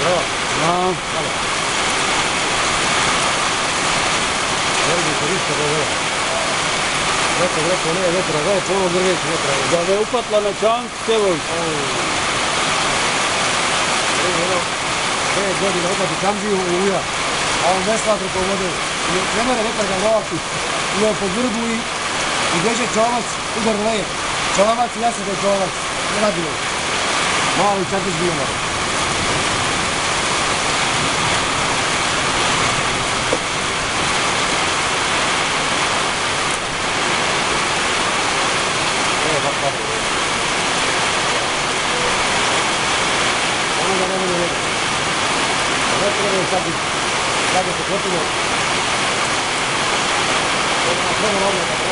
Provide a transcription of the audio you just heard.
Bravo. Znam. Vrdi se ništa do vrlo. Rekao, nije vetra, reći, ono drveći vetra. Da me upatla na čanku, evo. 5 godina opati kamziju u uja, a on ne smatra po vode. Ne mere vetar ga lovati, ide po grbu i veže čovac, udar leje. Čovac i jasno da je čovac, ne radilo. Mali čapić bio malo. Ono da ne može vedeti. Ne treba čapić. Kada se kotilo. Kada se kotilo.